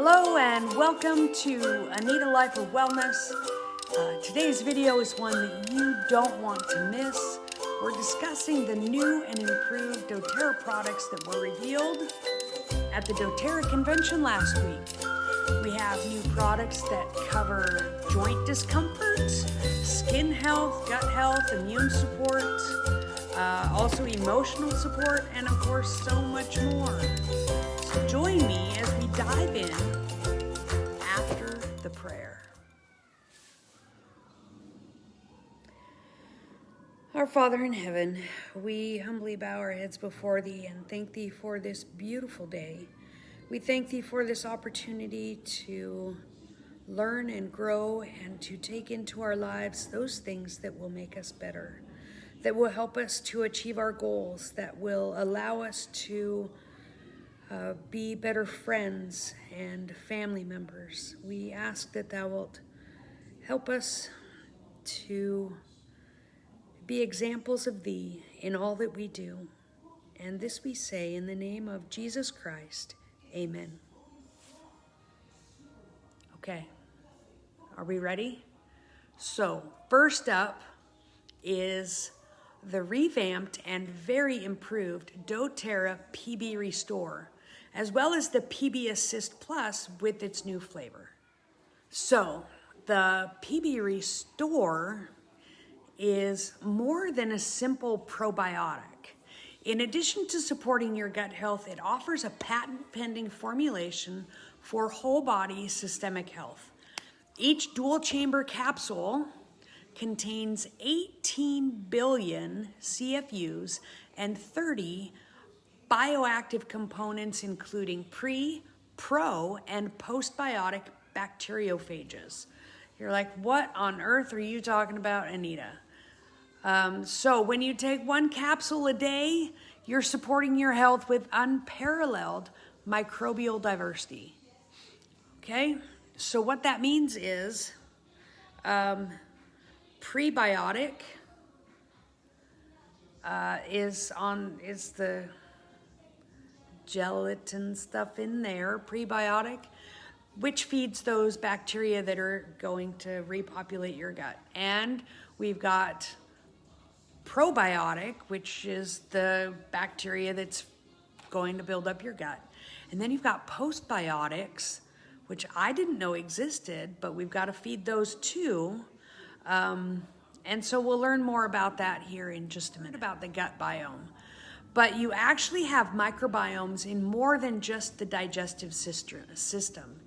Hello and welcome to Anita Life of Wellness. Today's video is one that you don't want to miss. We're discussing the new and improved doTERRA products that were revealed at the doTERRA convention last week. We have new products that cover joint discomfort, skin health, gut health, immune support, also emotional support, and of course so much more. So join me as we dive in after the prayer. Our Father in heaven, we humbly bow our heads before Thee and thank Thee for this beautiful day. We thank Thee for this opportunity to learn and grow and to take into our lives those things that will make us better, that will help us to achieve our goals, that will allow us to be better friends and family members. We ask that Thou wilt help us to be examples of Thee in all that we do. And this we say in the name of Jesus Christ. Amen. Okay, are we ready? So first up is the revamped and very improved doTERRA PB Restore, as well as the PB Assist Plus with its new flavor. So the PB Restore is more than a simple probiotic. In addition to supporting your gut health, it offers a patent-pending formulation for whole body systemic health. Each dual chamber capsule contains 18 billion CFUs and 30 bioactive components, including pre, pro, and postbiotic bacteriophages. You're like, what on earth are you talking about, Anita? So when you take one capsule a day, you're supporting your health with unparalleled microbial diversity. Okay? So what that means is prebiotic is the gelatin stuff in there, prebiotic, which feeds those bacteria that are going to repopulate your gut. And we've got probiotic, which is the bacteria that's going to build up your gut. And then you've got postbiotics, which I didn't know existed, but we've got to feed those too. And so we'll learn more about that here in just a minute, about the gut biome. But you actually have microbiomes in more than just the digestive system.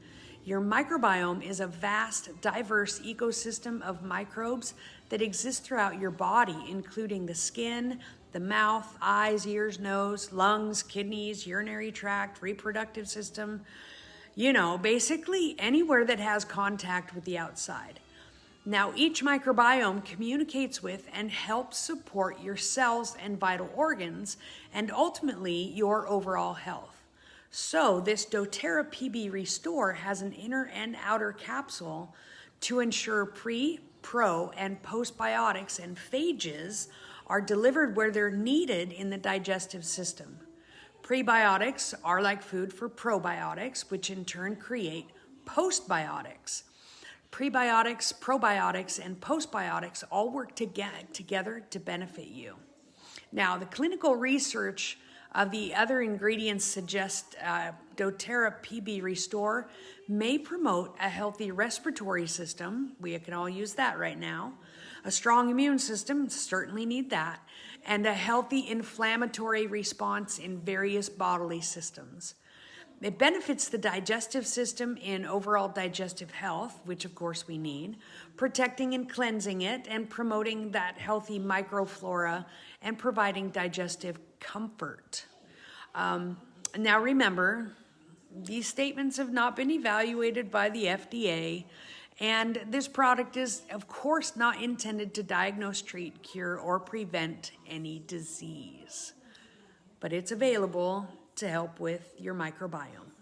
Your microbiome is a vast, diverse ecosystem of microbes that exist throughout your body, including the skin, the mouth, eyes, ears, nose, lungs, kidneys, urinary tract, reproductive system. You know, basically anywhere that has contact with the outside. Now, each microbiome communicates with and helps support your cells and vital organs, and ultimately your overall health. So this doTERRA PB Restore has an inner and outer capsule to ensure pre, pro, and postbiotics and phages are delivered where they're needed in the digestive system. Prebiotics are like food for probiotics, which in turn create postbiotics. Prebiotics, probiotics, and postbiotics all work together to benefit you. Now, the clinical research of the other ingredients suggest doTERRA PB Restore may promote a healthy respiratory system. We can all use that right now. A strong immune system, certainly need that. And a healthy inflammatory response in various bodily systems. It benefits the digestive system in overall digestive health, which of course we need, protecting and cleansing it, and promoting that healthy microflora and providing digestive comfort. Now remember, these statements have not been evaluated by the FDA, and this product is of course not intended to diagnose, treat, cure, or prevent any disease. But it's available to help with your microbiome.